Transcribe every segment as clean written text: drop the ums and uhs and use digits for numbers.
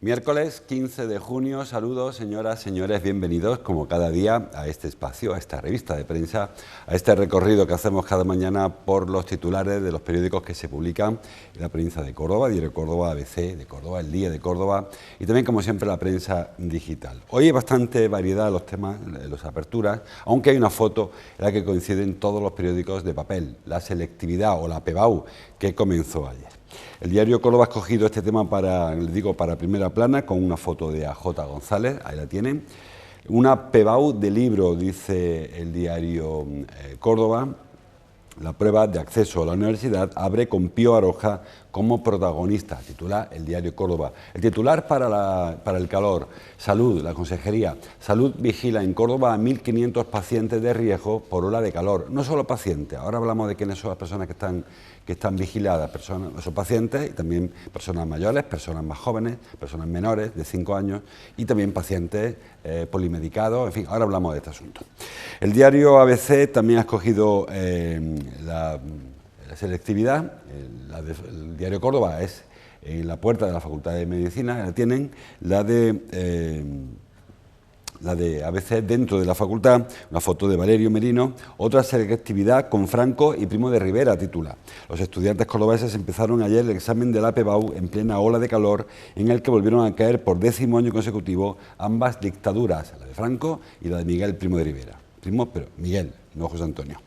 Miércoles 15 de junio, saludos señoras, señores, bienvenidos como cada día a este espacio, a esta revista de prensa, a este recorrido que hacemos cada mañana por los titulares de los periódicos que se publican en la provincia de Córdoba, Diario Córdoba, ABC de Córdoba, El Día de Córdoba y también como siempre la prensa digital. Hoy hay bastante variedad en los temas, en las aperturas, aunque hay una foto en la que coinciden todos los periódicos de papel, la selectividad o la PEBAU que comenzó ayer. El diario Córdoba ha escogido este tema para primera plana con una foto de A.J. González, ahí la tienen. Una PEBAU de libro, dice el diario Córdoba. La prueba de acceso a la universidad abre con Pío Baroja como protagonista, titula el diario Córdoba. El titular para el calor, salud, la consejería. Salud vigila en Córdoba a 1.500 pacientes de riesgo por ola de calor. No solo pacientes, ahora hablamos de quiénes son las personas que están vigiladas, son pacientes y también personas mayores, personas más jóvenes, personas menores de 5 años y también pacientes polimedicados, en fin, ahora hablamos de este asunto. El diario ABC también ha escogido la selectividad, el diario Córdoba es en la puerta de la Facultad de Medicina, la tienen, la de ABC dentro de la facultad, una foto de Valerio Merino, otra selectividad con Franco y Primo de Rivera, titula. Los estudiantes cordobeses empezaron ayer el examen de la PEBAU en plena ola de calor, en el que volvieron a caer por 10º año consecutivo ambas dictaduras, la de Franco y la de Miguel Primo de Rivera. Primo, pero Miguel, no José Antonio.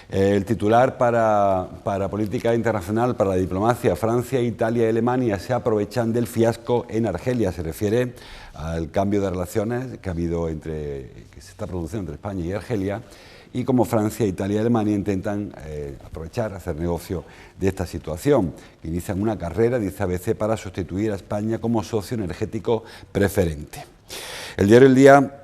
El titular para política internacional, para la diplomacia, Francia, Italia y Alemania se aprovechan del fiasco en Argelia. Se refiere al cambio de relaciones que se está produciendo entre España y Argelia y como Francia, Italia y Alemania intentan aprovechar, hacer negocio de esta situación. Inician una carrera, dice ABC, para sustituir a España como socio energético preferente. El diario El Día.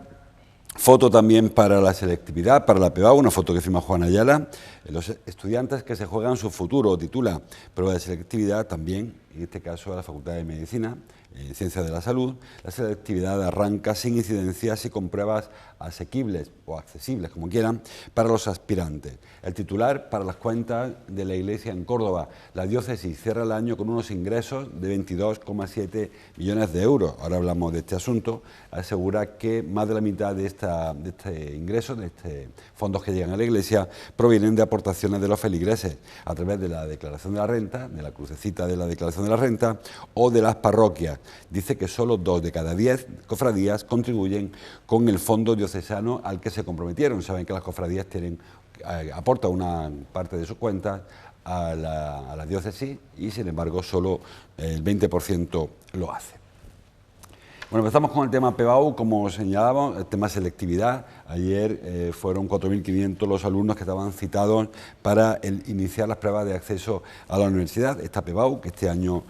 Foto también para la selectividad, para la PEBAU, una foto que firma Juan Ayala. Los estudiantes que se juegan su futuro, titula prueba de selectividad también, en este caso a la Facultad de Medicina, Ciencias de la Salud. La selectividad arranca sin incidencias y con pruebas asequibles o accesibles, como quieran, para los aspirantes. El titular para las cuentas de la Iglesia en Córdoba. La diócesis cierra el año con unos ingresos de 22,7 millones de euros. Ahora hablamos de este asunto. Asegura que más de la mitad de este ingreso, de estos fondos que llegan a la Iglesia, provienen de aportaciones de los feligreses a través de la declaración de la renta, de la crucecita de la declaración de la renta o de las parroquias. Dice que solo 2 de cada 10 cofradías contribuyen con el fondo diocesano al que se comprometieron. Saben que las cofradías aportan una parte de sus cuentas a la diócesis y sin embargo solo el 20% lo hace. Bueno, empezamos con el tema PEBAU, como señalábamos, el tema selectividad. Ayer fueron 4.500 los alumnos que estaban citados para iniciar las pruebas de acceso a la universidad. Esta PEBAU, que este año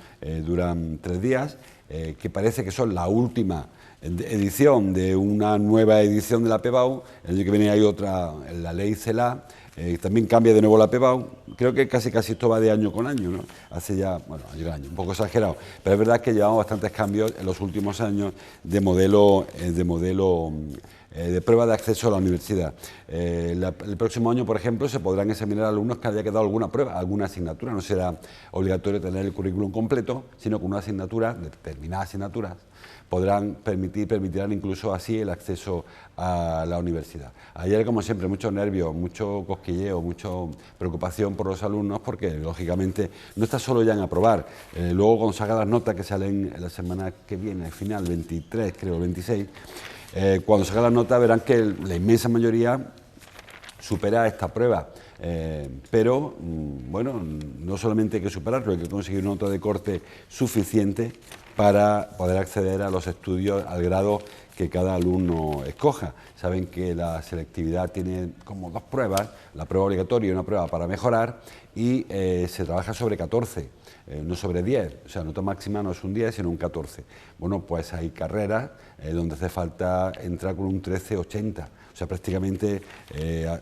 duran 3 días, que parece que son la última edición de una nueva edición de la PEBAU. El año que viene hay otra, la ley CELA. También cambia de nuevo la PEBAU. Creo que casi esto va de año con año, ¿no? Hace ya, bueno, año, un poco exagerado, pero es verdad que llevamos bastantes cambios en los últimos años de modelo de prueba de acceso a la universidad. El próximo año, por ejemplo, se podrán examinar alumnos que haya quedado alguna prueba, alguna asignatura. No será obligatorio tener el currículum completo, sino con una asignatura, determinadas asignaturas, permitirán incluso así el acceso a la universidad. Ayer, como siempre, muchos nervios, mucho cosquilleo, mucha preocupación por los alumnos, porque lógicamente no está solo ya en aprobar. Luego, cuando salgan las notas que salen la semana que viene, al final, 23, creo, 26, cuando salgan las notas verán que la inmensa mayoría supera esta prueba. Pero, bueno, no solamente hay que superarlo, hay que conseguir una nota de corte suficiente para poder acceder a los estudios al grado que cada alumno escoja. Saben que la selectividad tiene como 2 pruebas, la prueba obligatoria y una prueba para mejorar, y se trabaja sobre 14, no sobre 10, o sea, nota máxima no es un 10, sino un 14. Bueno, pues hay carreras donde hace falta entrar con un 13,80, o sea, prácticamente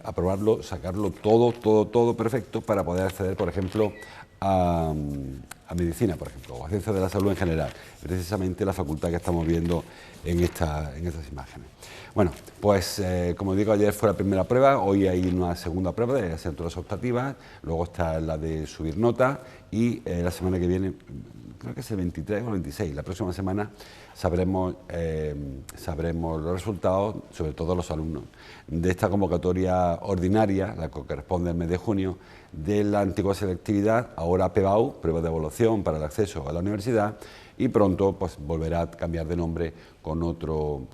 aprobarlo, sacarlo todo perfecto para poder acceder, por ejemplo, a medicina, por ejemplo, o a ciencias de la salud en general, precisamente la facultad que estamos viendo en estas imágenes. Bueno, pues como digo, ayer fue la primera prueba, hoy hay una segunda prueba de asignaturas optativas, luego está la de subir nota y la semana que viene creo que es el 23 o el 26. La próxima semana sabremos los resultados, sobre todo los alumnos, de esta convocatoria ordinaria, la que corresponde al mes de junio, de la antigua selectividad, ahora PEBAU, prueba de evaluación para el acceso a la universidad, y pronto pues volverá a cambiar de nombre con otro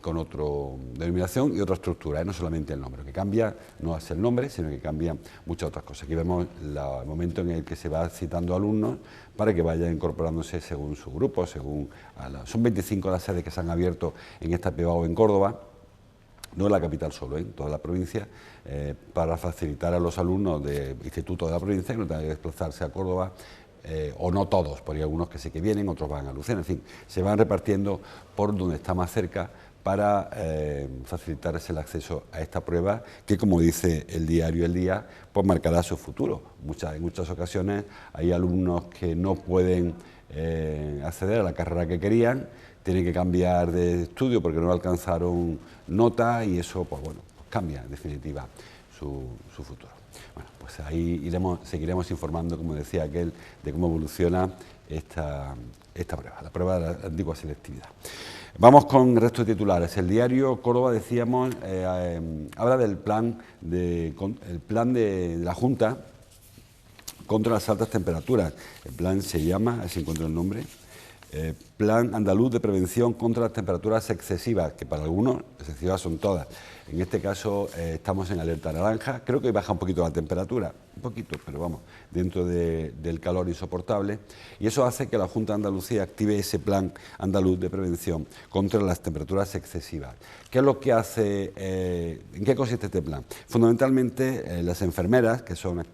denominación y otra estructura, no solamente el nombre. Lo que cambia no es el nombre, sino que cambian muchas otras cosas. Aquí vemos el momento en el que se va citando alumnos para que vayan incorporándose según su grupo, son 25 las sedes que se han abierto en esta PEBAU en Córdoba, no en la capital solo, en toda la provincia, para facilitar a los alumnos de institutos de la provincia que no tengan que desplazarse a Córdoba, o no todos, porque hay algunos que sí que vienen, otros van a Lucena, en fin, se van repartiendo por donde está más cerca para facilitarles el acceso a esta prueba que, como dice el diario El Día, pues marcará su futuro. En muchas ocasiones hay alumnos que no pueden acceder a la carrera que querían, tienen que cambiar de estudio porque no alcanzaron nota y eso, pues bueno, pues cambia en definitiva su futuro. Bueno, pues ahí seguiremos informando, como decía aquel, de cómo evoluciona esta prueba, la prueba de la antigua selectividad. Vamos con el resto de titulares. El diario Córdoba, decíamos, habla del plan de la Junta contra las altas temperaturas. El plan se llama, a ver si encuentro el nombre, Plan Andaluz de Prevención contra las Temperaturas Excesivas, que para algunos excesivas son todas. En este caso estamos en alerta naranja, creo que baja un poquito la temperatura, un poquito, pero vamos, dentro del calor insoportable, y eso hace que la Junta de Andalucía active ese Plan Andaluz de Prevención contra las temperaturas excesivas. ¿Qué es lo que hace, en qué consiste este plan? Fundamentalmente las enfermeras, que son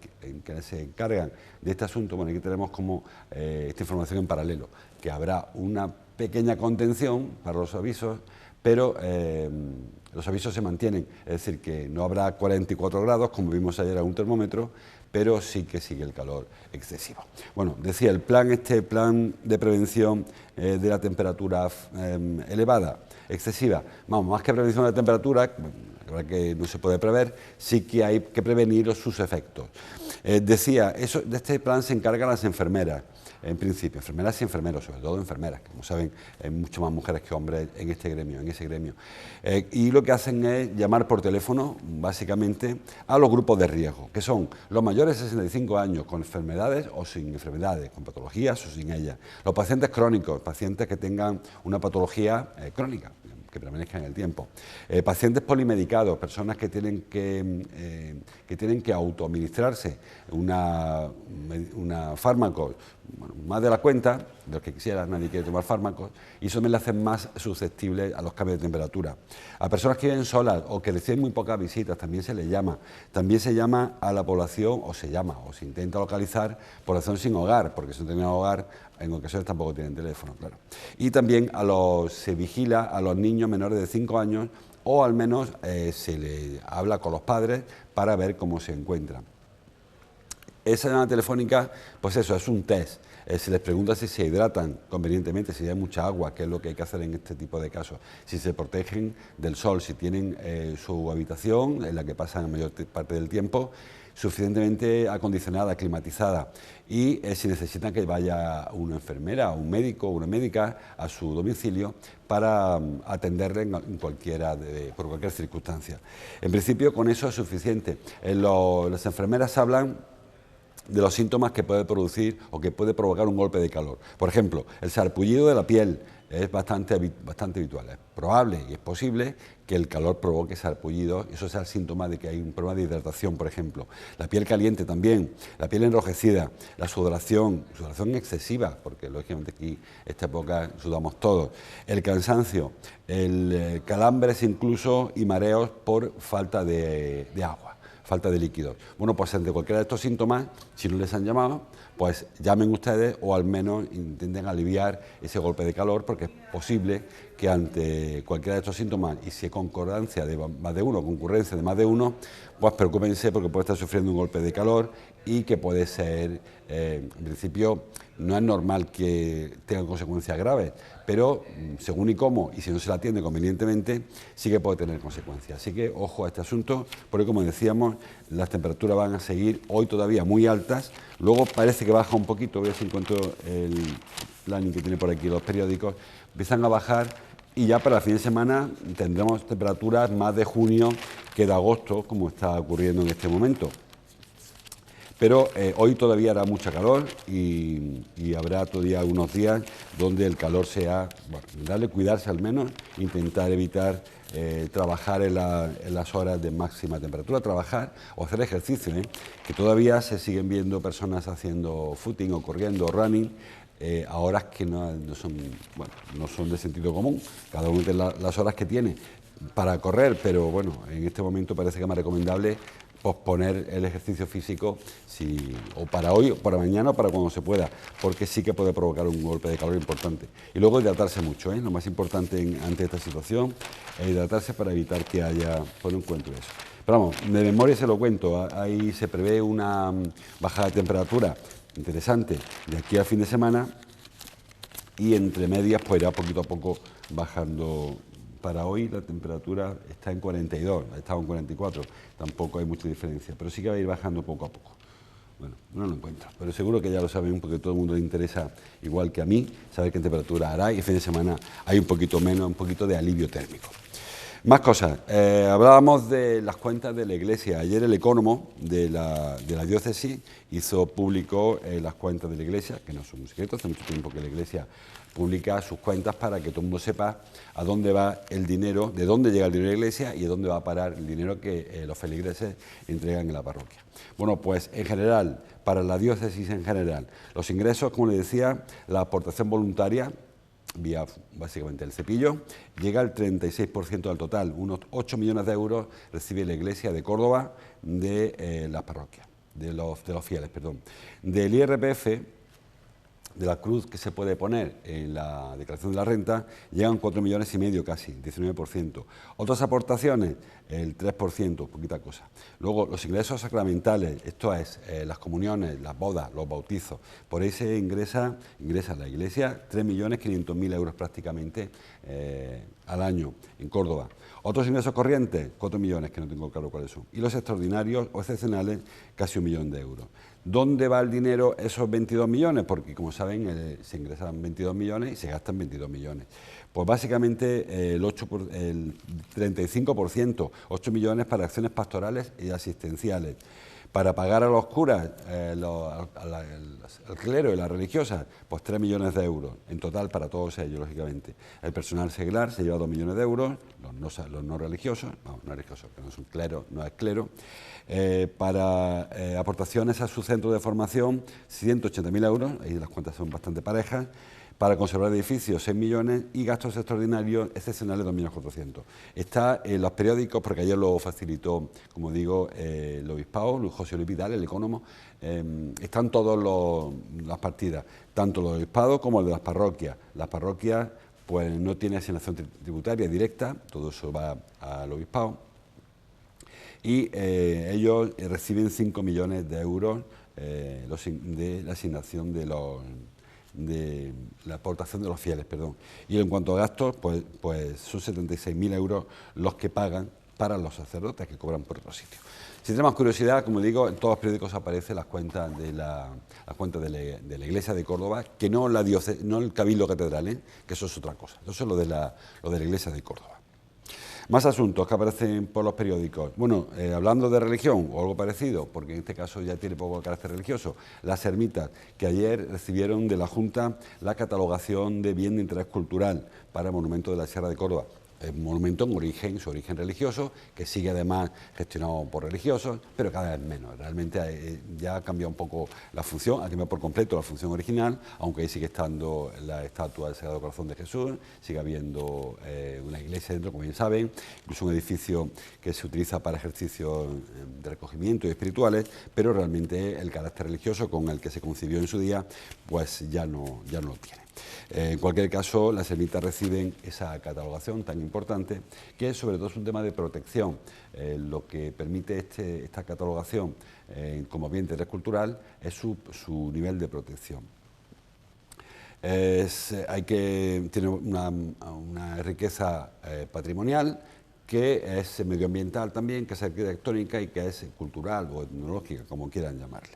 que se encargan de este asunto, bueno, aquí tenemos como esta información en paralelo, que habrá una pequeña contención para los avisos, pero los avisos se mantienen, es decir, que no habrá 44 grados, como vimos ayer a un termómetro, pero sí que sigue el calor excesivo. Bueno, decía, este plan de prevención de la temperatura elevada, excesiva, vamos, más que prevención de la temperatura, la verdad que no se puede prever, sí que hay que prevenir sus efectos. Decía, de este plan se encargan las enfermeras, en principio, enfermeras y enfermeros, sobre todo enfermeras, que como saben, hay mucho más mujeres que hombres en ese gremio. Y lo que hacen es llamar por teléfono, básicamente, a los grupos de riesgo, que son los mayores de 65 años con enfermedades o sin enfermedades, con patologías o sin ellas, los pacientes crónicos, pacientes que tengan una patología crónica, que permanezca en el tiempo. Pacientes polimedicados, personas que tienen que autoadministrarse fármacos, bueno, más de la cuenta, de los que quisieran, nadie quiere tomar fármacos, y eso me le hacen más susceptibles a los cambios de temperatura. A personas que viven solas o que reciben muy pocas visitas, también se les llama. También se llama a la población, o se intenta localizar población sin hogar, porque si no tienen hogar, en ocasiones tampoco tienen teléfono, claro. Y también se vigila a los niños menores de 5 años, o al menos se le habla con los padres para ver cómo se encuentran. Esa llamada telefónica, pues eso, es un test. Se les pregunta si se hidratan convenientemente, si hay mucha agua, que es lo que hay que hacer en este tipo de casos, si se protegen del sol, si tienen su habitación, en la que pasan la mayor parte del tiempo, suficientemente acondicionada, climatizada, y si necesitan que vaya una enfermera, un médico o una médica a su domicilio para atenderle por cualquier circunstancia. En principio, con eso es suficiente. Las enfermeras hablan de los síntomas que puede producir o que puede provocar un golpe de calor. Por ejemplo, el sarpullido de la piel es bastante habitual. Es probable y es posible que el calor provoque sarpullido, eso sea el síntoma de que hay un problema de hidratación, por ejemplo. La piel caliente también, la piel enrojecida, la sudoración excesiva, porque lógicamente aquí, esta época, sudamos todos. El cansancio, el calambres incluso y mareos por falta de agua. Falta de líquidos. Bueno, pues ante cualquiera de estos síntomas, si no les han llamado, pues llamen ustedes o al menos intenten aliviar ese golpe de calor, porque es posible que ante cualquiera de estos síntomas, y si hay concurrencia de más de uno, pues preocúpense porque puede estar sufriendo un golpe de calor y que puede ser, en principio, no es normal que tengan consecuencias graves, pero según y cómo, y si no se la atiende convenientemente, sí que puede tener consecuencias. Así que ojo a este asunto, porque como decíamos, las temperaturas van a seguir hoy todavía muy altas, luego parece que baja un poquito, voy a ver si encuentro el planning que tiene por aquí los periódicos, empiezan a bajar y ya para el fin de semana tendremos temperaturas más de junio que de agosto, como está ocurriendo en este momento. Pero hoy todavía hará mucha calor y habrá todavía unos días donde el calor sea, bueno, darle cuidarse al menos, intentar evitar trabajar en las horas de máxima temperatura, trabajar o hacer ejercicio, que todavía se siguen viendo personas haciendo footing o corriendo o running a horas que no son, bueno, no son de sentido común, cada uno tiene las horas que tiene para correr, pero bueno, en este momento parece que es más recomendable posponer el ejercicio físico o para hoy, o para mañana o para cuando se pueda, porque sí que puede provocar un golpe de calor importante. Y luego hidratarse mucho, lo más importante ante esta situación es hidratarse para evitar que haya, pues no encuentro eso. Pero vamos, de memoria se lo cuento, ahí se prevé una bajada de temperatura interesante de aquí al fin de semana y entre medias pues irá poquito a poco bajando. Para hoy la temperatura está en 42, ha estado en 44, tampoco hay mucha diferencia, pero sí que va a ir bajando poco a poco. Bueno, no lo encuentro, pero seguro que ya lo saben porque a todo el mundo le interesa, igual que a mí, saber qué temperatura hará y el fin de semana hay un poquito menos, un poquito de alivio térmico. Más cosas. Hablábamos de las cuentas de la Iglesia. Ayer el Ecónomo de la diócesis hizo público las cuentas de la Iglesia, que no son un secreto, hace mucho tiempo que la Iglesia publica sus cuentas para que todo el mundo sepa a dónde va el dinero, de dónde llega el dinero de la Iglesia y a dónde va a parar el dinero que los feligreses entregan en la parroquia. Bueno, pues en general, para la diócesis en general, los ingresos, como les decía, la aportación voluntaria, vía básicamente el cepillo, llega al 36% del total, unos 8 millones de euros recibe la Iglesia de Córdoba de las parroquias, de los fieles, perdón. Del IRPF, de la cruz que se puede poner en la declaración de la renta, llegan 4,5 millones casi, 19%. Otras aportaciones, el 3%, poquita cosa. Luego, los ingresos sacramentales, esto es, las comuniones, las bodas, los bautizos, por ahí se ingresa a la Iglesia 3.500.000 euros prácticamente al año en Córdoba. Otros ingresos corrientes, 4 millones, que no tengo claro cuáles son. Y los extraordinarios o excepcionales, casi 1 millón de euros. ¿Dónde va el dinero esos 22 millones? Porque, como saben, se ingresan 22 millones y se gastan 22 millones. Pues básicamente el 35%, 8 millones para acciones pastorales y asistenciales. Para pagar a los curas, al clero y las religiosas, pues 3 millones de euros, en total para todos ellos, lógicamente. El personal seglar se lleva 2 millones de euros, los no religiosos, no religiosos, que no son clero, no es clero. Para aportaciones a su centro de formación, 180.000 euros, ahí las cuentas son bastante parejas. Para conservar edificios, 6 millones y gastos extraordinarios excepcionales, 2.400.000. Está en los periódicos, porque ayer lo facilitó, como digo, el obispado, José Luis Vidal, el Ecónomo. Están todas las partidas, tanto los obispados como el de las parroquias. Las parroquias pues no tienen asignación tributaria directa, todo eso va al obispado. Y ellos reciben 5 millones de euros de la asignación de la aportación de los fieles, perdón. Y en cuanto a gastos, pues son 76.000 euros los que pagan para los sacerdotes que cobran por otro sitio. Si tenemos curiosidad, como digo, en todos los periódicos aparecen las cuentas de la Iglesia de Córdoba, que no el Cabildo Catedral, que eso es otra cosa. Eso es lo de la Iglesia de Córdoba. Más asuntos que aparecen por los periódicos. Bueno, hablando de religión o algo parecido, porque en este caso ya tiene poco carácter religioso, las ermitas, que ayer recibieron de la Junta la catalogación de bien de interés cultural para el Monumento de la Sierra de Córdoba. Un monumento en su origen religioso, que sigue además gestionado por religiosos, pero cada vez menos. Realmente ya ha cambiado un poco la función, ha cambiado por completo la función original, aunque ahí sigue estando la estatua del Sagrado Corazón de Jesús, sigue habiendo una iglesia dentro, como bien saben, incluso un edificio que se utiliza para ejercicios de recogimiento y espirituales, pero realmente el carácter religioso con el que se concibió en su día, pues ya no lo tiene. En cualquier caso, las ermitas reciben esa catalogación tan importante, que sobre todo es un tema de protección. Lo que permite esta catalogación como bien de interés cultural es su nivel de protección. Tiene una riqueza patrimonial, que es medioambiental también, que es arquitectónica y que es cultural o etnológica, como quieran llamarle.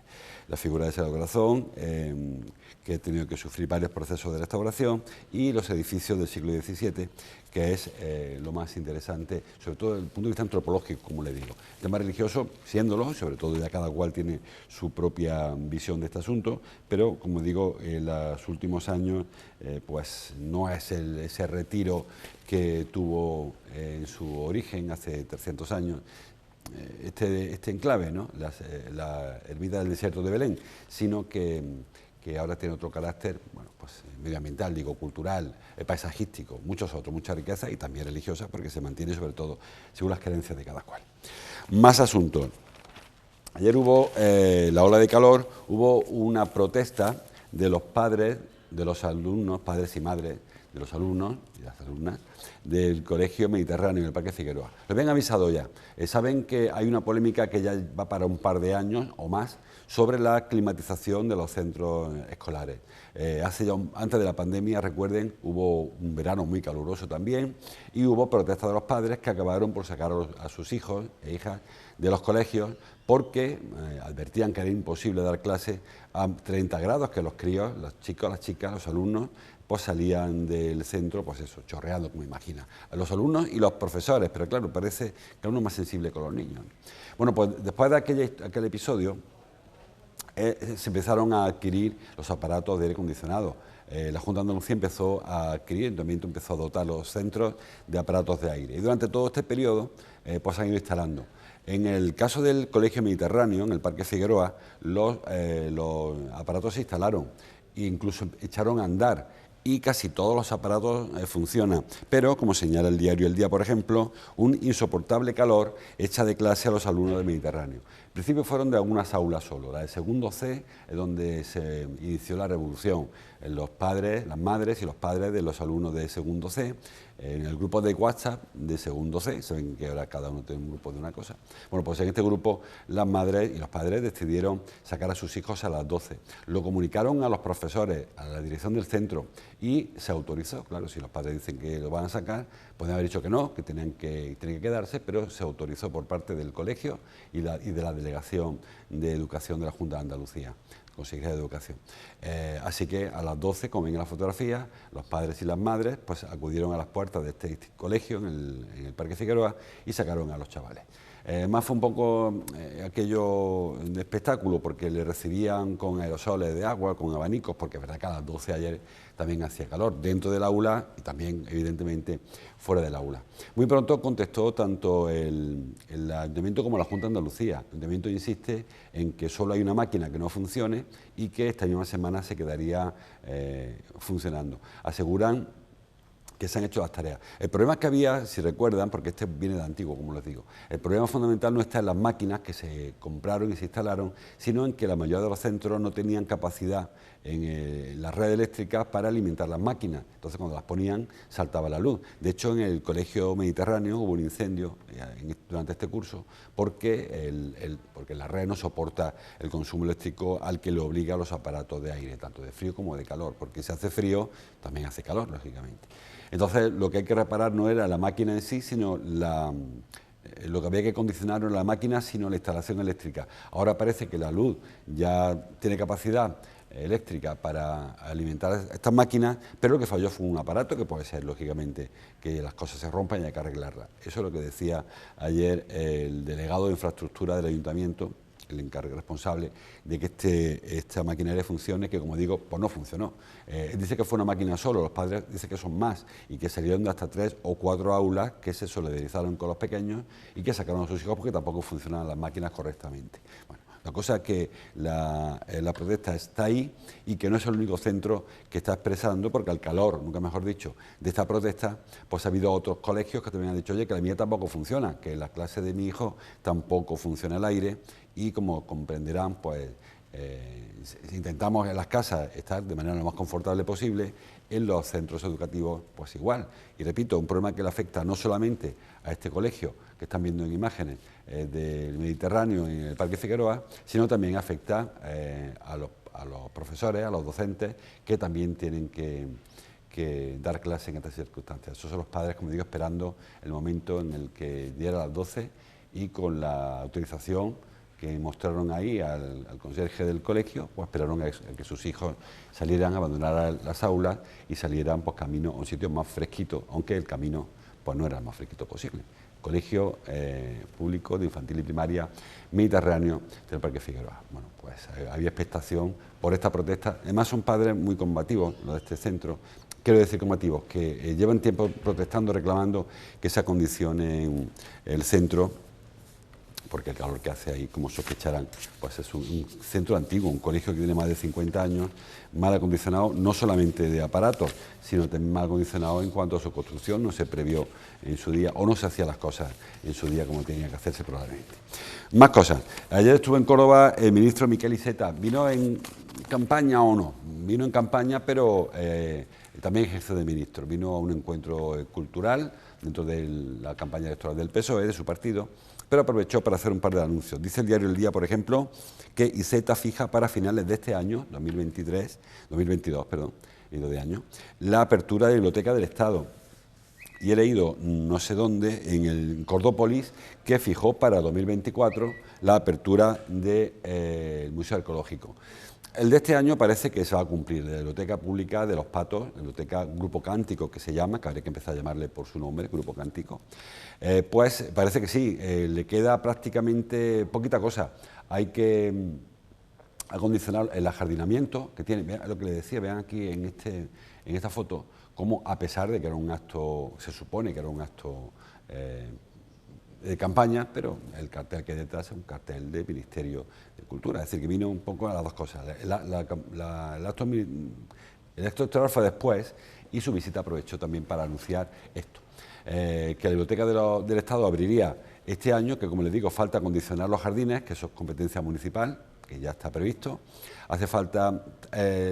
La figura de Sagrado Corazón, que ha tenido que sufrir varios procesos de restauración, y los edificios del siglo XVII, que es lo más interesante, sobre todo desde el punto de vista antropológico, como le digo. El tema religioso, siéndolo, sobre todo ya cada cual tiene su propia visión de este asunto, pero como digo, en los últimos años, pues no es ese retiro que tuvo en su origen hace 300 años, este enclave, ¿no? La ermita del desierto de Belén, sino que ahora tiene otro carácter, bueno, pues medioambiental, digo, cultural, paisajístico, muchos otros, mucha riqueza y también religiosa, porque se mantiene sobre todo según las creencias de cada cual. Más asuntos. Ayer hubo la ola de calor, hubo una protesta de los padres, de los alumnos, padres y madres, de los alumnos y las alumnas del Colegio Mediterráneo en el Parque Figueroa. Lo habían avisado ya. Saben que hay una polémica que ya va para un par de años o más sobre la climatización de los centros escolares. Antes de la pandemia, recuerden, hubo un verano muy caluroso también y hubo protestas de los padres que acabaron por sacar a sus hijos e hijas de los colegios porque advertían que era imposible dar clase a 30 grados, que los críos, los chicos, las chicas, los alumnos, pues salían del centro, pues eso, chorreando, como imagina, a los alumnos y los profesores, pero claro, parece que uno es más sensible con los niños. Bueno, pues después de aquel episodio, se empezaron a adquirir los aparatos de aire acondicionado. La Junta de Andalucía empezó a adquirir, el Ayuntamiento empezó a dotar los centros de aparatos de aire. Y durante todo este periodo, pues se han ido instalando. En el caso del Colegio Mediterráneo, en el Parque Figueroa, los aparatos se instalaron e incluso echaron a andar. Y casi todos los aparatos funcionan, pero, como señala el diario El Día, por ejemplo, un insoportable calor echa de clase a los alumnos del Mediterráneo. En principio fueron de algunas aulas solo, la de segundo C es donde se inició la revolución, los padres, las madres y los padres de los alumnos de segundo C, en el grupo de WhatsApp de segundo C, saben que ahora cada uno tiene un grupo de una cosa. Bueno, pues en este grupo las madres y los padres decidieron sacar a sus hijos a las 12. Lo comunicaron a los profesores, a la dirección del centro y se autorizó. Claro, si los padres dicen que lo van a sacar, pueden haber dicho que no, que tienen que quedarse, pero se autorizó por parte del colegio y de la Delegación de Educación de la Junta de Andalucía, Consejería de Educación. Así que a las 12, como ven en la fotografía, los padres y las madres pues acudieron a las puertas de este colegio en el Parque Figueroa y sacaron a los chavales. Más fue un poco aquello de espectáculo, porque le recibían con aerosoles de agua, con abanicos, porque es verdad que a las 12 ayer también hacía calor, dentro del aula y también, evidentemente, fuera del aula. Muy pronto contestó tanto el Ayuntamiento como la Junta de Andalucía. El Ayuntamiento insiste en que solo hay una máquina que no funcione y que esta misma semana se quedaría funcionando. Aseguran que se han hecho las tareas. El problema que había, si recuerdan, porque este viene de antiguo, como les digo, el problema fundamental no está en las máquinas que se compraron y se instalaron, sino en que la mayoría de los centros no tenían capacidad en la red eléctrica para alimentar las máquinas. Entonces, cuando las ponían, saltaba la luz. De hecho, en el Colegio Mediterráneo hubo un incendio durante este curso porque la red no soporta el consumo eléctrico al que le obliga a los aparatos de aire, tanto de frío como de calor, porque si hace frío, también hace calor, lógicamente. Entonces, lo que hay que reparar no era la máquina en sí, sino lo que había que condicionar no era la máquina, sino la instalación eléctrica. Ahora parece que la luz ya tiene capacidad eléctrica para alimentar estas máquinas, pero lo que falló fue un aparato, que puede ser, lógicamente, que las cosas se rompan y hay que arreglarlas. Eso es lo que decía ayer el delegado de infraestructura del Ayuntamiento, el encargado responsable de que esta maquinaria funcione, que, como digo, pues no funcionó. Dice que fue una máquina solo, los padres dicen que son más y que salieron de hasta 3 o 4 aulas que se solidarizaron con los pequeños y que sacaron a sus hijos porque tampoco funcionaban las máquinas correctamente. Bueno, la cosa es que la protesta está ahí y que no es el único centro que está expresando, porque al calor, nunca mejor dicho, de esta protesta, pues ha habido otros colegios que también han dicho, oye, que la mía tampoco funciona, que en las clases de mi hijo tampoco funciona el aire y, como comprenderán, pues intentamos en las casas estar de manera lo más confortable posible, en los centros educativos pues igual. Y repito, un problema que le afecta no solamente a este colegio que están viendo en imágenes del Mediterráneo y en el Parque Figueroa, sino también afecta a los profesores, a los docentes, que también tienen que dar clase en estas circunstancias. Esos son los padres, como digo, esperando el momento en el que diera las 12 y con la autorización que mostraron ahí al conserje del colegio, pues esperaron a que sus hijos salieran, abandonaran las aulas y salieran pues, camino a un sitio más fresquito, aunque el camino pues, no era el más fresquito posible. Colegio público de infantil y primaria mediterráneo del Parque Figueroa. Bueno, pues había expectación por esta protesta. Además son padres muy combativos, los de este centro. Quiero decir combativos, que llevan tiempo protestando, reclamando que se acondicione el centro, porque el calor que hace ahí, como sospecharán, pues es un centro antiguo, un colegio que tiene más de 50 años, mal acondicionado, no solamente de aparatos, sino también mal acondicionado en cuanto a su construcción, no se previó en su día, o no se hacían las cosas en su día como tenía que hacerse probablemente. Más cosas. Ayer estuvo en Córdoba el ministro Miquel Iceta. ¿Vino en campaña o no? Vino en campaña, pero también ejerce de ministro. Vino a un encuentro cultural dentro de la campaña electoral del PSOE, de su partido, pero aprovechó para hacer un par de anuncios. Dice el diario El Día, por ejemplo, que Iceta fija para finales de este año, 2022, ido de año, la apertura de la Biblioteca del Estado. Y he leído, no sé dónde, en el Cordópolis, que fijó para 2024 la apertura del Museo Arqueológico. El de este año parece que se va a cumplir, de la Biblioteca Pública de los Patos, la Biblioteca Grupo Cántico, que se llama, que habría que empezar a llamarle por su nombre, Grupo Cántico, pues parece que sí, le queda prácticamente poquita cosa. Hay que acondicionar el ajardinamiento que tiene, vean lo que les decía, vean aquí en esta foto, como a pesar de que era un acto, se supone que era un acto de campaña, pero el cartel que hay detrás es un cartel del Ministerio de Cultura, es decir, que vino un poco a las dos cosas. El acto electoral fue después y su visita aprovechó también para anunciar esto, que la Biblioteca del Estado abriría este año, que como les digo, falta acondicionar los jardines, que eso es competencia municipal, que ya está previsto, hace falta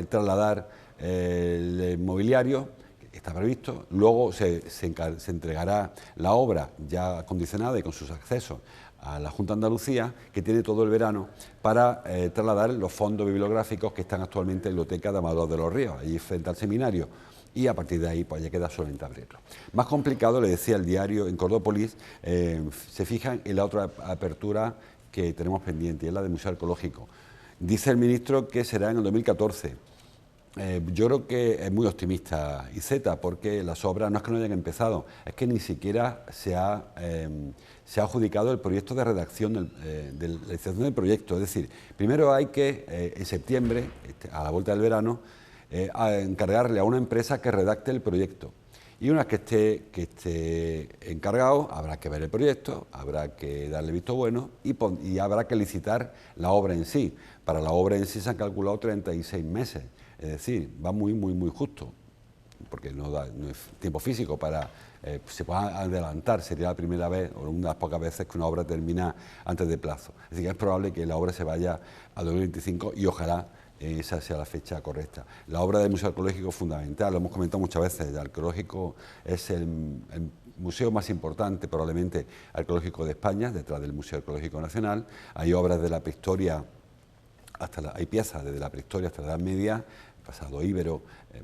trasladar el mobiliario, está previsto, luego se entregará la obra ya acondicionada y con sus accesos a la Junta de Andalucía, que tiene todo el verano para trasladar los fondos bibliográficos que están actualmente en la Biblioteca de Amador de los Ríos, allí frente al seminario, y a partir de ahí pues ya queda solamente abrirlo. Más complicado, le decía el diario, en Cordópolis, se fijan en la otra apertura que tenemos pendiente, y es la del Museo Arqueológico. Dice el ministro que será en el 2014. Yo creo que es muy optimista Iceta, porque las obras no es que no hayan empezado, es que ni siquiera se ha adjudicado el proyecto de redacción de la licitación del proyecto. Es decir, primero hay que, en septiembre, a la vuelta del verano, encargarle a una empresa que redacte el proyecto. Y una vez que esté encargado, habrá que ver el proyecto, habrá que darle visto bueno y habrá que licitar la obra en sí. Para la obra en sí se han calculado 36 meses. Es decir, va muy justo, porque no es tiempo físico para... se pueda adelantar, sería la primera vez o una de las pocas veces que una obra termina antes de plazo. Es decir, que es probable que la obra se vaya a 2025 y ojalá esa sea la fecha correcta. La obra del Museo Arqueológico es fundamental, lo hemos comentado muchas veces, el arqueológico es el museo más importante probablemente arqueológico de España, detrás del Museo Arqueológico Nacional. Hay obras de la prehistoria, hay piezas desde la prehistoria hasta la Edad Media, pasado íbero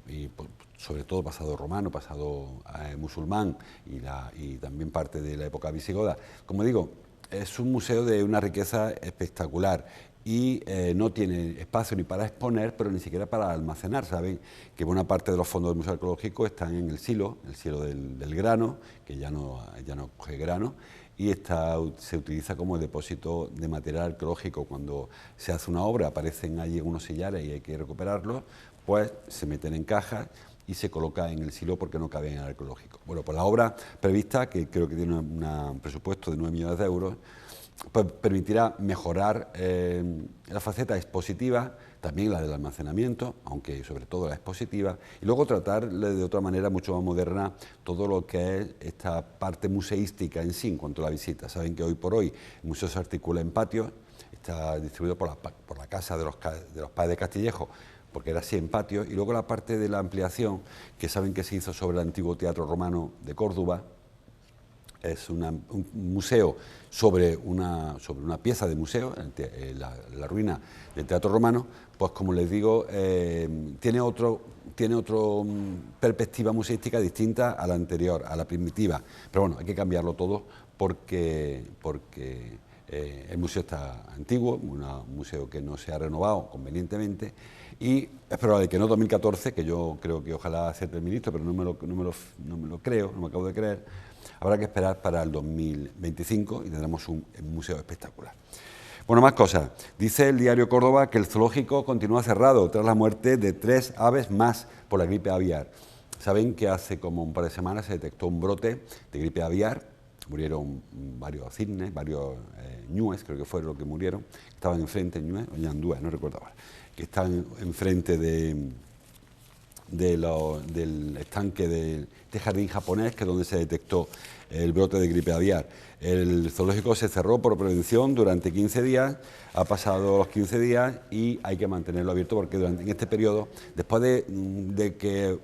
y sobre todo pasado romano, pasado musulmán y también parte de la época visigoda. Como digo, es un museo de una riqueza espectacular y no tiene espacio ni para exponer, pero ni siquiera para almacenar. Saben que buena parte de los fondos del Museo Arqueológico están en el silo del grano, que ya no coge grano, y se utiliza como depósito de material arqueológico. Cuando se hace una obra, aparecen allí unos sillares y hay que recuperarlos, pues se meten en cajas y se coloca en el silo porque no cabe en el arqueológico. Bueno, pues la obra prevista, que creo que tiene un presupuesto de 9 millones de euros, pues permitirá mejorar la faceta expositiva, también la del almacenamiento, aunque sobre todo la expositiva, y luego tratar de otra manera mucho más moderna todo lo que es esta parte museística en sí, en cuanto a la visita. Saben que hoy por hoy el museo se articula en patios, está distribuido por la casa de los padres de Castillejo, porque era así en patios, y luego la parte de la ampliación, que saben que se hizo sobre el antiguo Teatro Romano de Córdoba, es un museo sobre una pieza de museo, la ruina del Teatro Romano, pues como les digo, tiene otra perspectiva museística distinta a la anterior, a la primitiva. Pero bueno, hay que cambiarlo todo porque el museo está antiguo, un museo que no se ha renovado convenientemente, y es probable que no 2014, que yo creo que ojalá acierte el ministro, pero no me lo creo, no me acabo de creer. Habrá que esperar para el 2025 y tendremos un museo espectacular. Bueno, más cosas. Dice el diario Córdoba que el zoológico continúa cerrado tras la muerte de 3 aves más por la gripe aviar. Saben que hace como un par de semanas se detectó un brote de gripe aviar. Murieron varios cisnes, varios ñúes, creo que fueron los que murieron. Estaban enfrente, ñúes o ñandúes, no recuerdo ahora, que están enfrente del estanque de este jardín japonés, que es donde se detectó el brote de gripe aviar. El zoológico se cerró por prevención durante 15 días, ha pasado los 15 días y hay que mantenerlo abierto porque en este periodo, después de que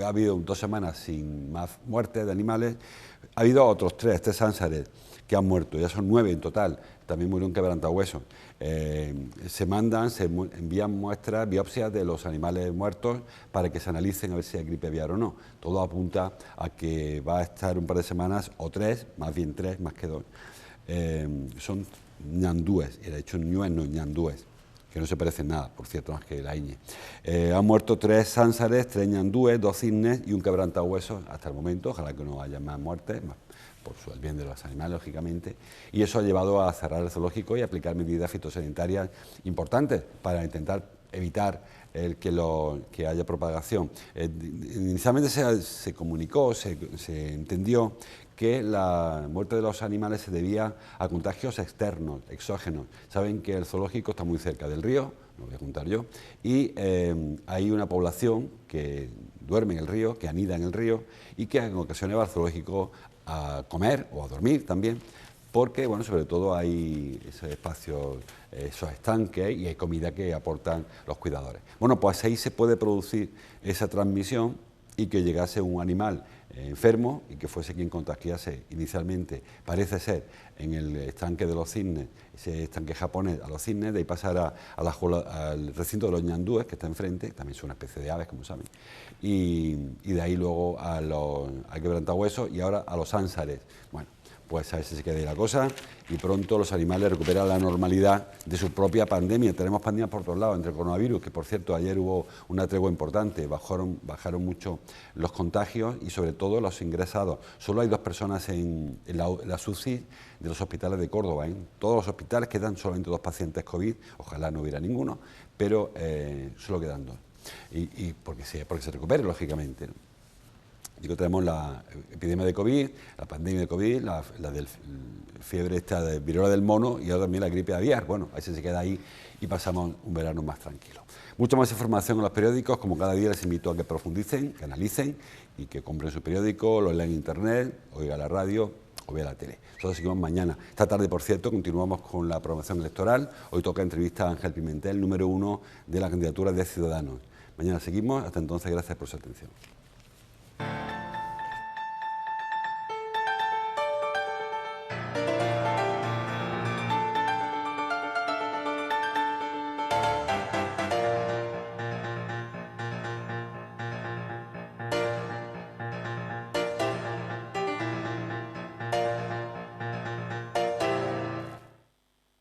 ha habido 2 semanas sin más muertes de animales, ha habido otros 3 ánsares que han muerto, ya son 9 en total. También murió un quebrantahuesos. Se envían muestras, biopsias de los animales muertos para que se analicen a ver si hay gripe aviar o no. Todo apunta a que va a estar un par de semanas o 3, más bien 3, más que 2. Son ñandúes, y de hecho ñúes no ñandúes, que no se parecen nada, por cierto, más que la ñ. Han muerto 3 ánsares, 3 ñandúes, 2 cisnes y un quebrantahuesos hasta el momento. Ojalá que no haya más muertes, por el bien de los animales, lógicamente, y eso ha llevado a cerrar el zoológico y aplicar medidas fitosanitarias importantes para intentar evitar que haya propagación. Inicialmente se comunicó, se entendió que la muerte de los animales se debía a contagios externos, exógenos. Saben que el zoológico está muy cerca del río, lo voy a contar yo, y hay una población que duerme en el río, que anida en el río y que en ocasiones va al zoológico a comer o a dormir también, porque, bueno, sobre todo hay esos espacios, esos estanques y hay comida que aportan los cuidadores. Bueno, pues ahí se puede producir esa transmisión y que llegase un animal enfermo y que fuese quien contagiase inicialmente, parece ser, en el estanque de los cisnes, ese estanque japonés, a los cisnes, de ahí pasar al recinto de los ñandúes, que está enfrente, también son una especie de aves, como saben, y de ahí luego al quebrantahuesos y ahora a los ánsares. Bueno, pues a ver si se queda ahí la cosa y pronto los animales recuperan la normalidad de su propia pandemia. Tenemos pandemias por todos lados, entre el coronavirus, que por cierto ayer hubo una tregua importante, bajaron mucho los contagios y sobre todo los ingresados. Solo hay 2 personas en la UCI de los hospitales de Córdoba. En todos los hospitales quedan solamente 2 pacientes COVID, ojalá no hubiera ninguno, pero solo quedan 2. Y porque se recupere, lógicamente, ¿no? Digo, tenemos la epidemia de COVID, la pandemia de COVID, la del fiebre esta de viruela del mono y ahora también la gripe aviar. Bueno, a ver si se queda ahí y pasamos un verano más tranquilo. Mucha más información en los periódicos, como cada día les invito a que profundicen, que analicen y que compren su periódico, lo lean en internet, oigan la radio o vean la tele. Nosotros seguimos mañana. Esta tarde, por cierto, continuamos con la programación electoral. Hoy toca entrevista a Ángel Pimentel, número 1 de la candidatura de Ciudadanos. Mañana seguimos. Hasta entonces, gracias por su atención.